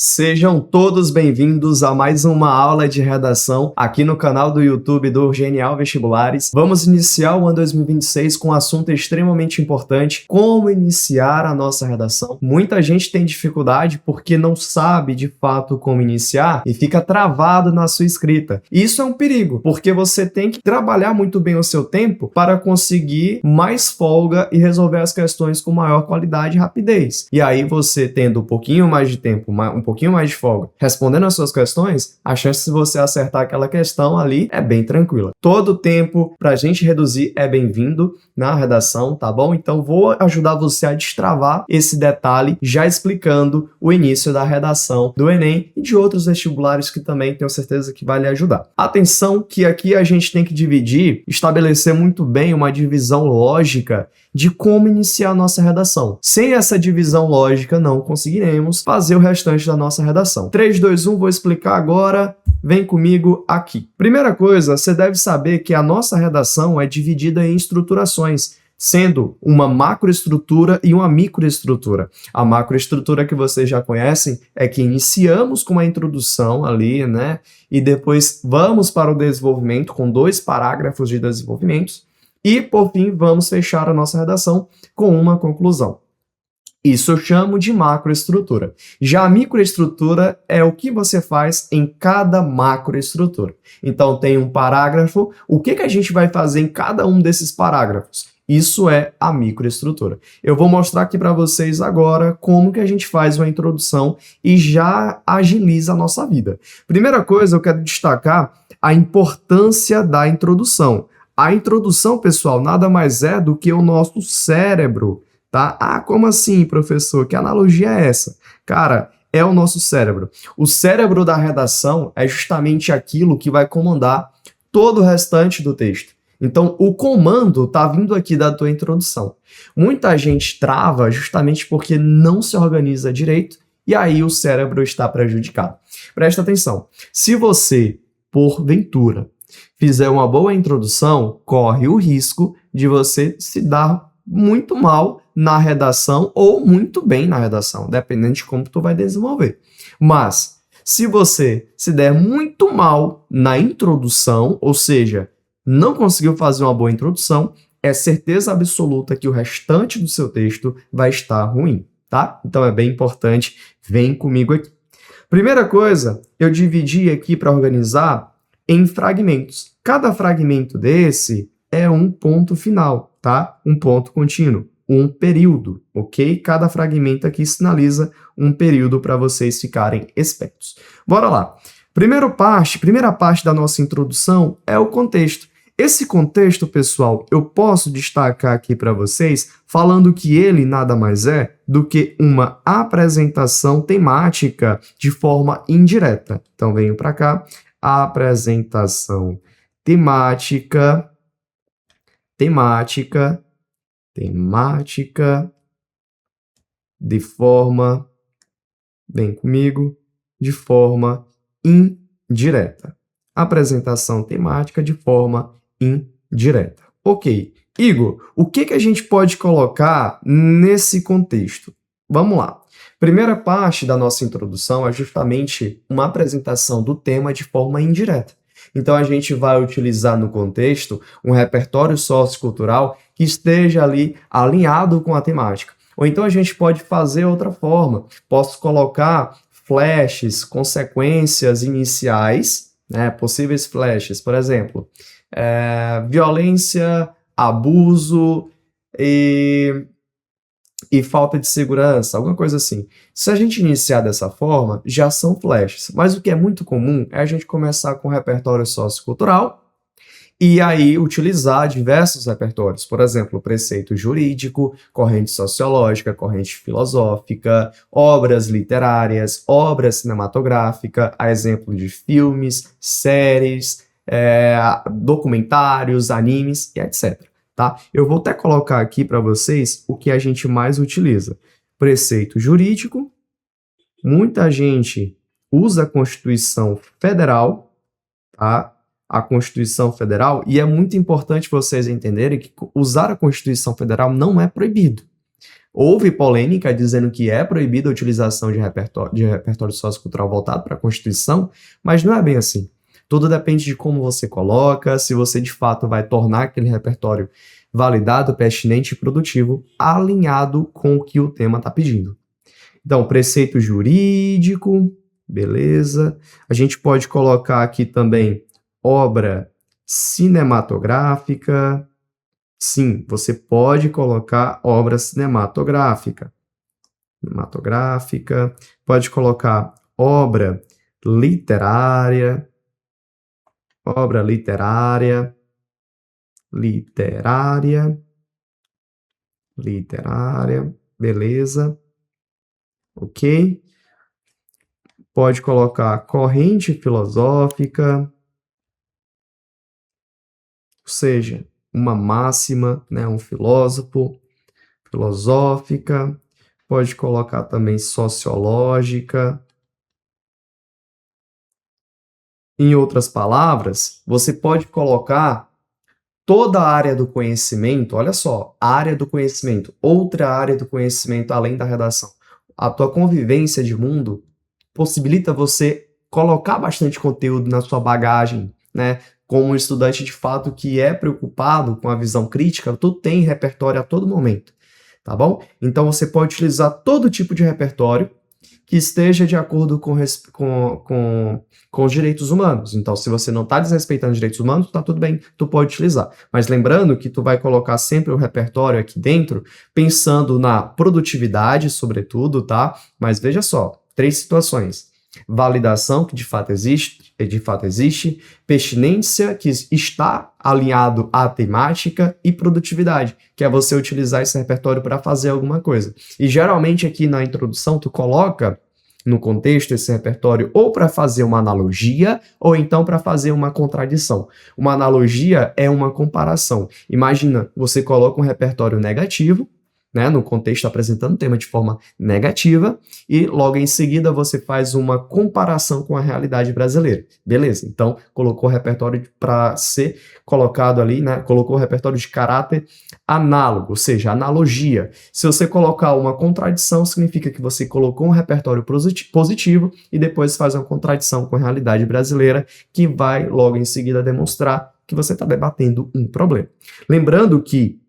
Sejam todos bem-vindos a mais uma aula de redação aqui no canal do YouTube do Genial Vestibulares. Vamos iniciar o ano 2026 com um assunto extremamente importante: como iniciar a nossa redação. Muita gente tem dificuldade porque não sabe de fato como iniciar e fica travado na sua escrita. E isso é um perigo, porque você tem que trabalhar muito bem o seu tempo para conseguir mais folga e resolver as questões com maior qualidade e rapidez. E aí você tendo um pouquinho mais de tempo, um pouquinho mais de folga, respondendo as suas questões, a chance de você acertar aquela questão ali é bem tranquila. Todo tempo pra gente reduzir é bem-vindo na redação, tá bom? Então vou ajudar você a destravar esse detalhe, já explicando o início da redação do Enem e de outros vestibulares que também tenho certeza que vai lhe ajudar. Atenção que aqui a gente tem que dividir, estabelecer muito bem uma divisão lógica de como iniciar a nossa redação. Sem essa divisão lógica, não conseguiremos fazer o restante da nossa redação. 3, 2, 1, vou explicar agora. Vem comigo aqui. Primeira coisa, você deve saber que a nossa redação é dividida em estruturações, sendo uma macroestrutura e uma microestrutura. A macroestrutura que vocês já conhecem é que iniciamos com uma introdução ali, né? E depois vamos para o desenvolvimento com 2 parágrafos de desenvolvimentos. E, por fim, vamos fechar a nossa redação com uma conclusão. Isso eu chamo de macroestrutura. Já a microestrutura é o que você faz em cada macroestrutura. Então, tem um parágrafo. O que a gente vai fazer em cada um desses parágrafos? Isso é a microestrutura. Eu vou mostrar aqui para vocês agora como que a gente faz uma introdução e já agiliza a nossa vida. Primeira coisa, eu quero destacar a importância da introdução. A introdução, pessoal, nada mais é do que o nosso cérebro, tá? Ah, como assim, professor? Que analogia é essa? Cara, é o nosso cérebro. O cérebro da redação é justamente aquilo que vai comandar todo o restante do texto. Então, o comando está vindo aqui da tua introdução. Muita gente trava justamente porque não se organiza direito e aí o cérebro está prejudicado. Presta atenção. Se você, porventura, fizer uma boa introdução, corre o risco de você se dar muito mal na redação ou muito bem na redação, dependendo de como tu vai desenvolver. Mas, se você se der muito mal na introdução, ou seja, não conseguiu fazer uma boa introdução, é certeza absoluta que o restante do seu texto vai estar ruim, tá? Então é bem importante, vem comigo aqui. Primeira coisa, eu dividi aqui para organizar em fragmentos. Cada fragmento desse é um ponto final, tá? Um ponto contínuo, um período, ok? Cada fragmento aqui sinaliza um período para vocês ficarem espertos. Bora lá. Primeira parte da nossa introdução é o contexto. Esse contexto, pessoal, eu posso destacar aqui para vocês falando que ele nada mais é do que uma apresentação temática de forma indireta. Então, venho para cá. Apresentação temática de forma, vem comigo, de forma indireta. Apresentação temática de forma indireta. Ok. Igor, o que a gente pode colocar nesse contexto? Vamos lá. Primeira parte da nossa introdução é justamente uma apresentação do tema de forma indireta. Então, a gente vai utilizar no contexto um repertório sociocultural que esteja ali alinhado com a temática. Ou então, a gente pode fazer outra forma. Posso colocar flashes, consequências iniciais, né, possíveis flashes, por exemplo, violência, abuso e falta de segurança, alguma coisa assim. Se a gente iniciar dessa forma, já são flashes. Mas o que é muito comum é a gente começar com o repertório sociocultural e aí utilizar diversos repertórios. Por exemplo, preceito jurídico, corrente sociológica, corrente filosófica, obras literárias, obras cinematográficas, a exemplo de filmes, séries, documentários, animes e etc. Tá? Eu vou até colocar aqui para vocês o que a gente mais utiliza. Preceito jurídico, muita gente usa a Constituição Federal, tá? A Constituição Federal, e é muito importante vocês entenderem que usar a Constituição Federal não é proibido. Houve polêmica dizendo que é proibida a utilização de repertório sociocultural voltado para a Constituição, mas não é bem assim. Tudo depende de como você coloca, se você de fato vai tornar aquele repertório validado, pertinente e produtivo, alinhado com o que o tema está pedindo. Então, preceito jurídico, beleza. A gente pode colocar aqui também obra cinematográfica. Sim, você pode colocar obra cinematográfica. Pode colocar obra literária. Beleza. Ok? Pode colocar corrente filosófica, ou seja, uma máxima, né, um filósofo, filosófica. Pode colocar também sociológica. Em outras palavras, você pode colocar toda a área do conhecimento, olha só, área do conhecimento, outra área do conhecimento além da redação. A tua convivência de mundo possibilita você colocar bastante conteúdo na sua bagagem, né? Como um estudante de fato que é preocupado com a visão crítica, tu tem repertório a todo momento, tá bom? Então você pode utilizar todo tipo de repertório que esteja de acordo com os direitos humanos. Então, se você não está desrespeitando os direitos humanos, tá tudo bem, tu pode utilizar. Mas lembrando que tu vai colocar sempre o repertório aqui dentro, pensando na produtividade, sobretudo, tá? Mas veja só, 3 situações. Validação, que de fato existe, pertinência, que está alinhado à temática, e produtividade, que é você utilizar esse repertório para fazer alguma coisa. E geralmente aqui na introdução tu coloca no contexto esse repertório ou para fazer uma analogia ou então para fazer uma contradição. Uma analogia é uma comparação. Imagina, você coloca um repertório negativo, né, no contexto apresentando o tema de forma negativa, e logo em seguida você faz uma comparação com a realidade brasileira. Beleza, então colocou o repertório para ser colocado ali, né, colocou o repertório de caráter análogo, ou seja, analogia. Se você colocar uma contradição, significa que você colocou um repertório positivo e depois faz uma contradição com a realidade brasileira, que vai logo em seguida demonstrar que você está debatendo um problema. Lembrando que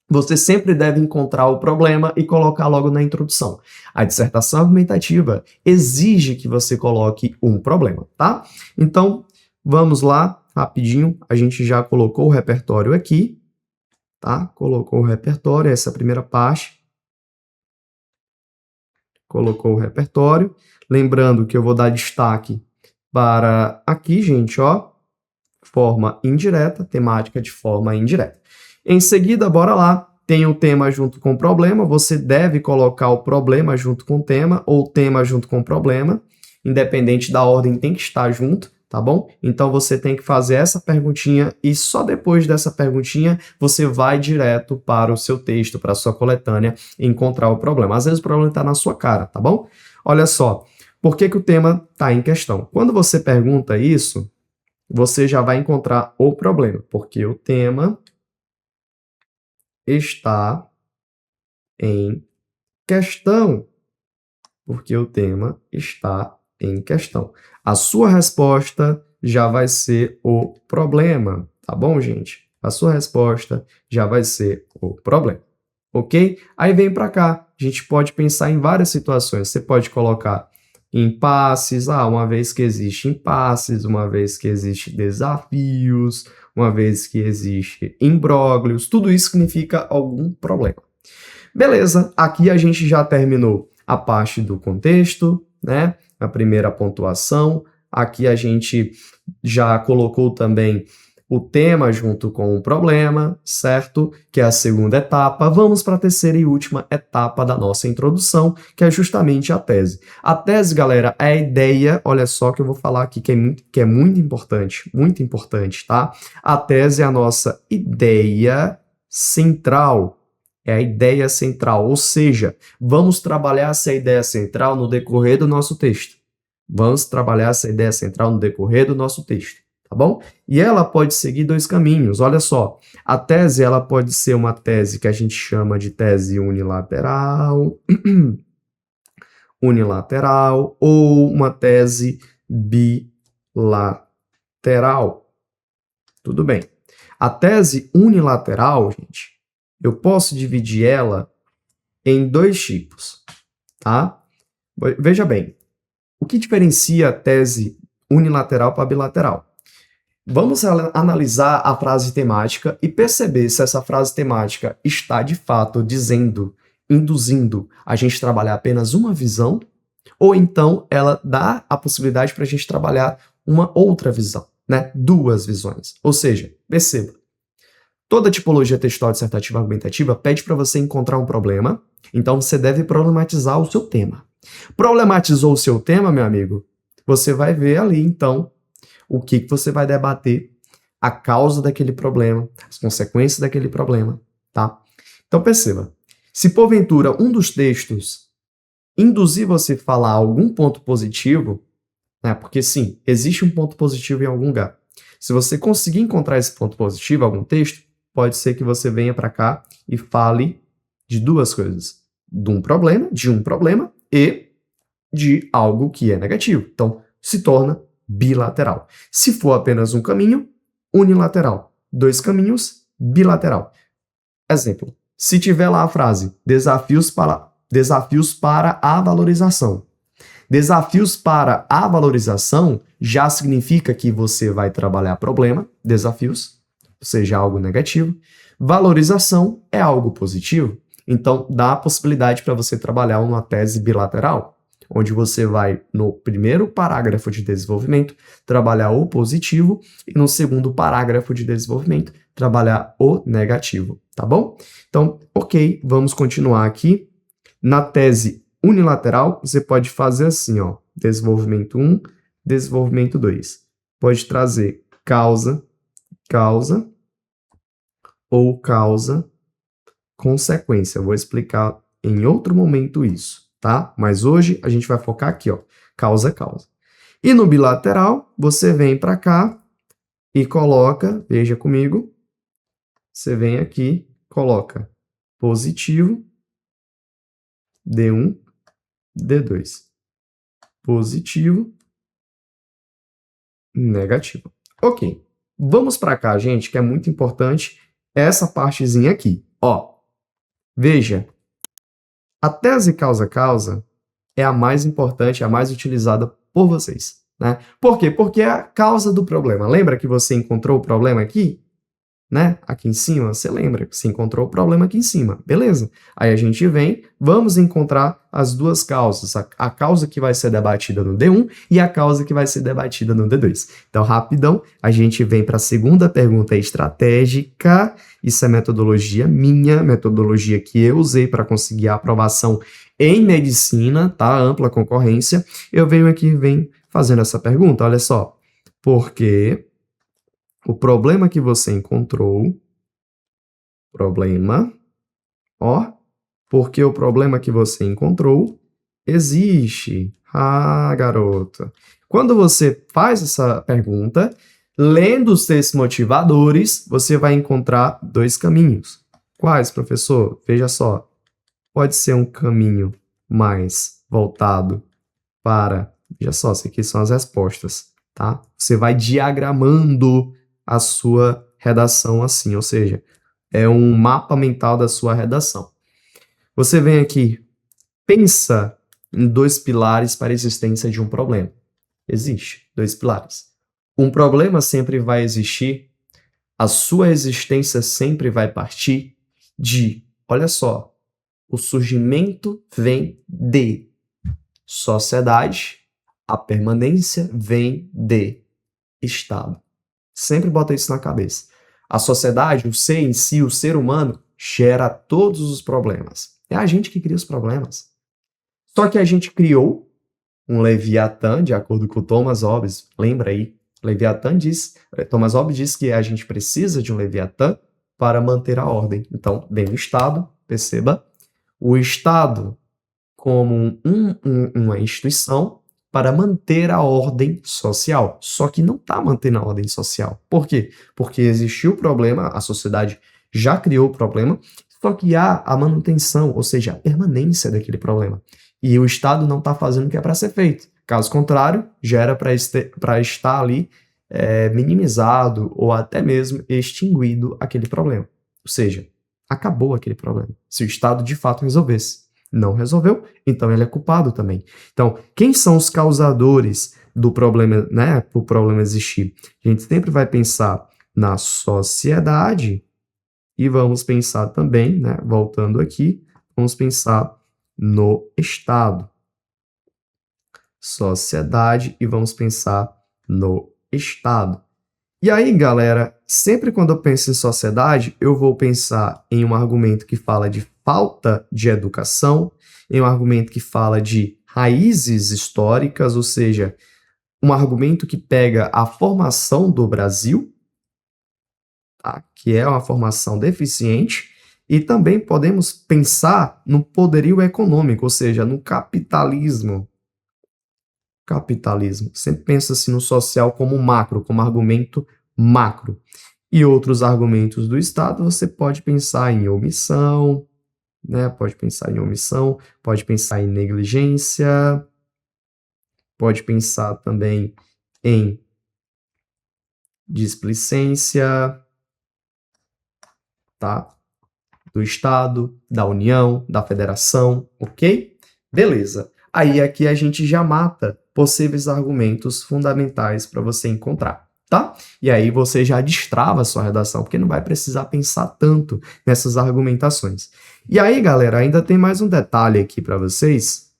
você sempre deve encontrar o problema e colocar logo na introdução. A dissertação argumentativa exige que você coloque um problema, tá? Então, vamos lá, rapidinho. A gente já colocou o repertório aqui, tá? Colocou o repertório, essa é a primeira parte. Colocou o repertório. Lembrando que eu vou dar destaque para aqui, gente, ó, forma indireta, temática de forma indireta. Em seguida, bora lá, tem o tema junto com o problema, você deve colocar o problema junto com o tema, ou o tema junto com o problema, independente da ordem, tem que estar junto, tá bom? Então você tem que fazer essa perguntinha e só depois dessa perguntinha você vai direto para o seu texto, para a sua coletânea e encontrar o problema. Às vezes o problema está na sua cara, tá bom? Olha só, por que o tema está em questão? Quando você pergunta isso, você já vai encontrar o problema, porque o tema está em questão. Porque o tema está em questão. A sua resposta já vai ser o problema, tá bom, gente? A sua resposta já vai ser o problema, ok? Aí vem para cá, a gente pode pensar em várias situações. Você pode colocar impasses, uma vez que existe impasses, uma vez que existe desafios, uma vez que existe imbróglios, tudo isso significa algum problema. Beleza, aqui a gente já terminou a parte do contexto, né? A primeira pontuação. Aqui a gente já colocou também o tema junto com o problema, certo? Que é a segunda etapa. Vamos para a terceira e última etapa da nossa introdução, que é justamente a tese. A tese, galera, é a ideia, olha só que eu vou falar aqui que é muito importante, tá? A tese é a nossa ideia central. É a ideia central, ou seja, vamos trabalhar essa ideia central no decorrer do nosso texto. Vamos trabalhar essa ideia central no decorrer do nosso texto, tá bom? E ela pode seguir dois caminhos, olha só. A tese, ela pode ser uma tese que a gente chama de tese unilateral, unilateral, ou uma tese bilateral. Tudo bem. A tese unilateral, gente, eu posso dividir ela em dois tipos, tá? Veja bem, o que diferencia a tese unilateral para bilateral? Vamos analisar a frase temática e perceber se essa frase temática está, de fato, dizendo, induzindo a gente trabalhar apenas uma visão, ou então ela dá a possibilidade para a gente trabalhar uma outra visão, né? Duas visões. Ou seja, perceba, toda tipologia textual dissertativa argumentativa pede para você encontrar um problema, então você deve problematizar o seu tema. Problematizou o seu tema, meu amigo? Você vai ver ali, então, o que você vai debater, a causa daquele problema, as consequências daquele problema, tá? Então perceba, se porventura um dos textos induzir você a falar algum ponto positivo, né, porque sim, existe um ponto positivo em algum lugar. Se você conseguir encontrar esse ponto positivo em algum texto, pode ser que você venha para cá e fale de duas coisas, de um problema e de algo que é negativo. Então, se torna bilateral. Se for apenas um caminho, unilateral. Dois caminhos, bilateral. Exemplo, se tiver lá a frase desafios para a valorização. Desafios para a valorização já significa que você vai trabalhar problema, desafios, ou seja, algo negativo. Valorização é algo positivo, então dá a possibilidade para você trabalhar uma tese bilateral, onde você vai, no primeiro parágrafo de desenvolvimento, trabalhar o positivo e no segundo parágrafo de desenvolvimento, trabalhar o negativo, tá bom? Então, ok, vamos continuar aqui. Na tese unilateral, você pode fazer assim, ó, desenvolvimento 1, desenvolvimento 2. Pode trazer causa, ou causa, consequência. Eu vou explicar em outro momento isso, tá? Mas hoje a gente vai focar aqui, ó, causa. E no bilateral, você vem para cá e coloca, veja comigo, você vem aqui, coloca positivo, D1, D2. Positivo, negativo. Ok. Vamos para cá, gente, que é muito importante essa partezinha aqui. Ó, veja, a tese causa-causa é a mais importante, a mais utilizada por vocês, né? Por quê? Porque é a causa do problema. Lembra que você encontrou o problema aqui? Né? Aqui em cima, você lembra que você encontrou o problema aqui em cima, beleza? Aí a gente vem, vamos encontrar as duas causas, a causa que vai ser debatida no D1 e a causa que vai ser debatida no D2. Então, rapidão, a gente vem para a segunda pergunta estratégica, isso é metodologia minha, metodologia que eu usei para conseguir a aprovação em medicina, tá? Ampla concorrência. Eu venho aqui e venho fazendo essa pergunta, olha só, porque o problema que você encontrou, porque o problema que você encontrou existe. Ah, garota. Quando você faz essa pergunta, lendo os textos motivadores, você vai encontrar dois caminhos. Quais, professor? Veja só. Pode ser um caminho mais voltado para... Veja só, isso aqui são as respostas, tá? Você vai diagramando a sua redação assim, ou seja, é um mapa mental da sua redação. Você vem aqui, pensa em dois pilares para a existência de um problema. Existe dois pilares. Um problema sempre vai existir, a sua existência sempre vai partir de, olha só, o surgimento vem de sociedade, a permanência vem de Estado. Sempre bota isso na cabeça. A sociedade, o ser em si, o ser humano, gera todos os problemas. É a gente que cria os problemas. Só que a gente criou um Leviatã, de acordo com Thomas Hobbes. Lembra aí? Thomas Hobbes diz que a gente precisa de um Leviatã para manter a ordem. Então, vem o Estado, perceba. O Estado como uma instituição para manter a ordem social. Só que não está mantendo a ordem social. Por quê? Porque existiu o problema, a sociedade já criou o problema, só que há a manutenção, ou seja, a permanência daquele problema. E o Estado não está fazendo o que é para ser feito. Caso contrário, já era para estar ali minimizado ou até mesmo extinguido aquele problema. Ou seja, acabou aquele problema. Se o Estado de fato resolvesse. Não resolveu, então ele é culpado também. Então, quem são os causadores do problema, né, para o problema existir? A gente sempre vai pensar na sociedade e vamos pensar também, né, voltando aqui, vamos pensar no Estado. Sociedade e vamos pensar no Estado. E aí, galera, sempre quando eu penso em sociedade, eu vou pensar em um argumento que fala de falta de educação, em um argumento que fala de raízes históricas, ou seja, um argumento que pega a formação do Brasil, tá? Que é uma formação deficiente, e também podemos pensar no poderio econômico, ou seja, no capitalismo. Capitalismo. Sempre pensa assim no social como macro, como argumento macro. E outros argumentos do Estado, você pode pensar em omissão, né? Pode pensar em omissão, pode pensar em negligência, pode pensar também em displicência, tá? Do Estado, da União, da Federação, ok? Beleza. Aí aqui a gente já mata possíveis argumentos fundamentais para você encontrar, tá? E aí você já destrava a sua redação, porque não vai precisar pensar tanto nessas argumentações. E aí, galera, ainda tem mais um detalhe aqui para vocês.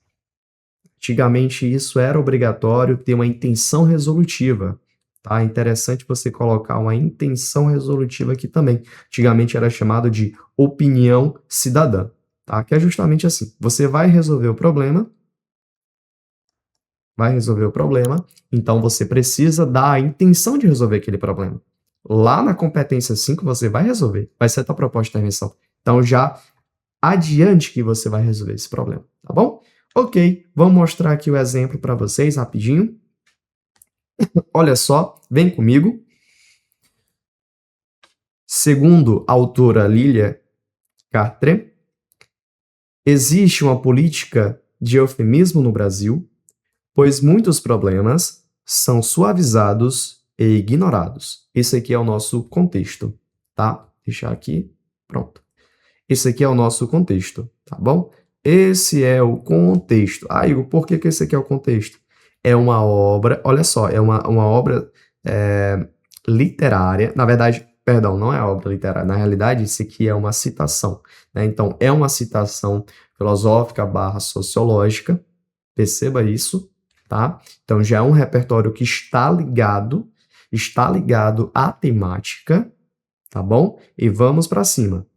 Antigamente isso era obrigatório ter uma intenção resolutiva, tá? É interessante você colocar uma intenção resolutiva aqui também. Antigamente era chamado de opinião cidadã, tá? Que é justamente assim. Você vai resolver o problema, então você precisa dar a intenção de resolver aquele problema. Lá na competência 5 você vai resolver, vai ser a tua proposta de intervenção. Então já adiante que você vai resolver esse problema, tá bom? Ok, vamos mostrar aqui o exemplo para vocês rapidinho. Olha só, vem comigo. Segundo a autora Lilia Cartre, existe uma política de eufemismo no Brasil, pois muitos problemas são suavizados e ignorados. Esse aqui é o nosso contexto, tá? Deixar aqui, pronto. Esse aqui é o nosso contexto, tá bom? Esse é o contexto. Ah, Igor, por que esse aqui é o contexto? É uma obra, olha só, é uma obra literária, na verdade, perdão, não é obra literária, na realidade, isso aqui é uma citação, né? Então, é uma citação filosófica / sociológica, perceba isso, tá? Então, já é um repertório que está ligado à temática, tá bom? E vamos para cima.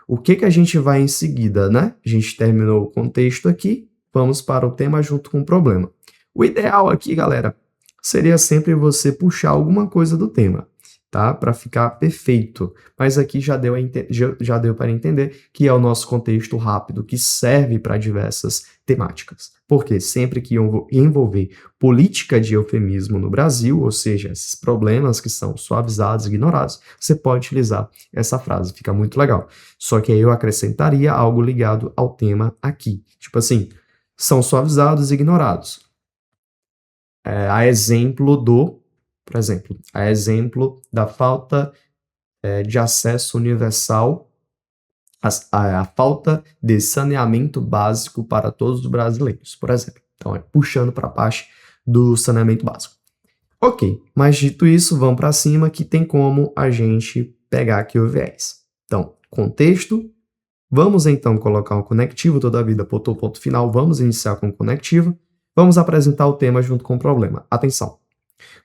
O que a gente vai em seguida, né? A gente terminou o contexto aqui, vamos para o tema junto com o problema. O ideal aqui, galera, seria sempre você puxar alguma coisa do tema, tá? Para ficar perfeito. Mas aqui já deu para entender que é o nosso contexto rápido, que serve para diversas temáticas. Porque sempre que envolver política de eufemismo no Brasil, ou seja, esses problemas que são suavizados, ignorados, você pode utilizar essa frase, fica muito legal. Só que aí eu acrescentaria algo ligado ao tema aqui. Tipo assim, são suavizados e ignorados. A exemplo da falta de acesso universal, a falta de saneamento básico para todos os brasileiros, por exemplo. Então, puxando para a parte do saneamento básico. Ok, mas dito isso, vamos para cima que tem como a gente pegar aqui o viés. Então, contexto. Vamos então colocar um conectivo toda a vida, ponto final, vamos iniciar com o conectivo. Vamos apresentar o tema junto com o problema. Atenção!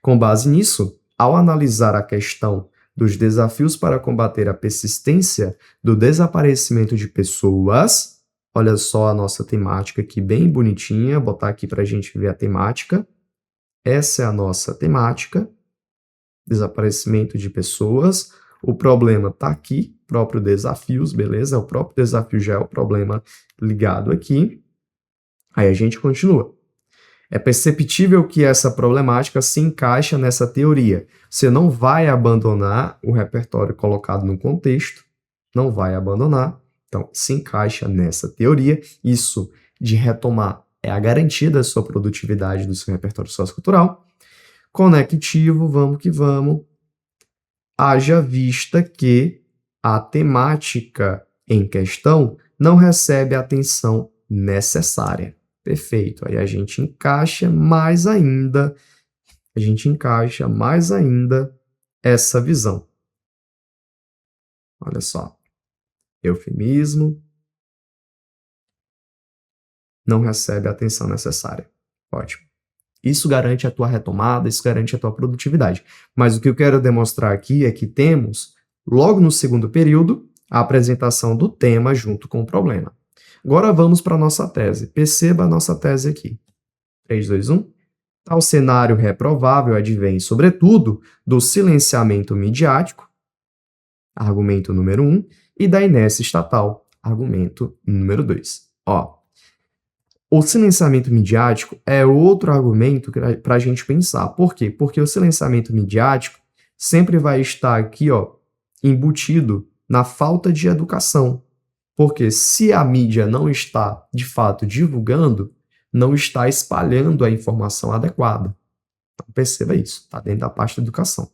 Com base nisso, ao analisar a questão dos desafios para combater a persistência do desaparecimento de pessoas, olha só a nossa temática aqui bem bonitinha, botar aqui para a gente ver a temática. Essa é a nossa temática, desaparecimento de pessoas. O problema está aqui, próprio desafios, beleza? O próprio desafio já é o problema ligado aqui. Aí a gente continua. É perceptível que essa problemática se encaixa nessa teoria. Você não vai abandonar o repertório colocado no contexto, não vai abandonar, então se encaixa nessa teoria. Isso de retomar é a garantia da sua produtividade do seu repertório sociocultural. Conectivo, vamos que vamos. Haja vista que a temática em questão não recebe a atenção necessária. Perfeito. Aí a gente encaixa mais ainda essa visão. Olha só. Eufemismo não recebe a atenção necessária. Ótimo. Isso garante a tua retomada, isso garante a tua produtividade. Mas o que eu quero demonstrar aqui é que temos, logo no segundo período, a apresentação do tema junto com o problema. Agora vamos para a nossa tese. Perceba a nossa tese aqui. 3, 2, 1. Tal cenário reprovável advém, sobretudo, do silenciamento midiático, argumento número 1, e da inércia estatal, argumento número 2. O silenciamento midiático é outro argumento para a gente pensar. Por quê? Porque o silenciamento midiático sempre vai estar aqui, embutido na falta de educação. Porque se a mídia não está, de fato, divulgando, não está espalhando a informação adequada. Então, perceba isso, está dentro da parte da educação.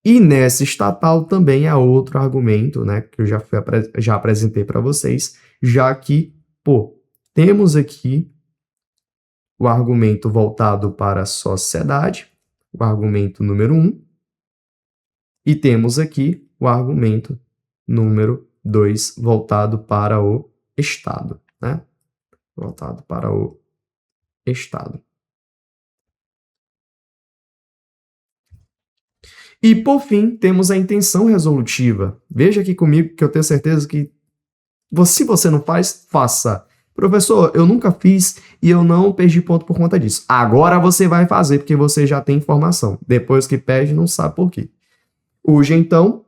Inércia estatal também é outro argumento, né, que eu já apresentei para vocês, já que, temos aqui o argumento voltado para a sociedade, o argumento número 1, e temos aqui o argumento número 2, voltado para o Estado, né? Voltado para o Estado. E, por fim, temos a intenção resolutiva. Veja aqui comigo que eu tenho certeza que, se você não faz, faça. Professor, eu nunca fiz e eu não perdi ponto por conta disso. Agora você vai fazer, porque você já tem informação. Depois que perde, não sabe por quê. Urge, então,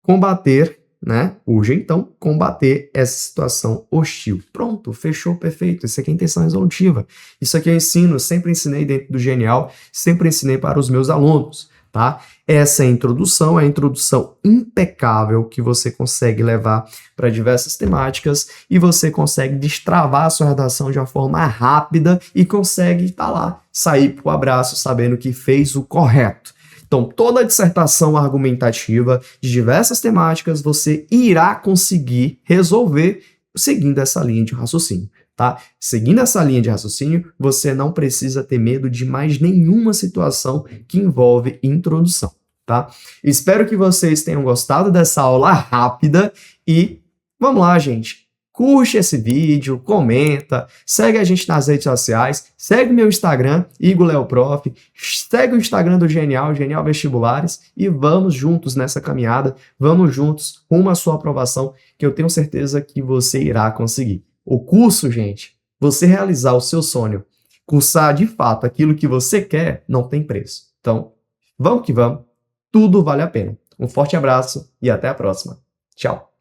combater essa situação hostil. Pronto, fechou, perfeito. Isso aqui é intenção resolutiva. Isso aqui eu ensino, sempre ensinei dentro do Genial, sempre ensinei para os meus alunos, tá? Essa é a introdução impecável que você consegue levar para diversas temáticas e você consegue destravar a sua redação de uma forma rápida e consegue, sair pro abraço sabendo que fez o correto. Então, toda a dissertação argumentativa de diversas temáticas você irá conseguir resolver seguindo essa linha de raciocínio, tá? Seguindo essa linha de raciocínio, você não precisa ter medo de mais nenhuma situação que envolve introdução, tá? Espero que vocês tenham gostado dessa aula rápida e vamos lá, gente. Curte esse vídeo, comenta, segue a gente nas redes sociais, segue meu Instagram, Igor Léo Prof, segue o Instagram do Genial Vestibulares e vamos juntos nessa caminhada, vamos juntos rumo à sua aprovação, que eu tenho certeza que você irá conseguir. O curso, gente, você realizar o seu sonho, cursar de fato aquilo que você quer, não tem preço. Então, vamos que vamos, tudo vale a pena. Um forte abraço e até a próxima. Tchau!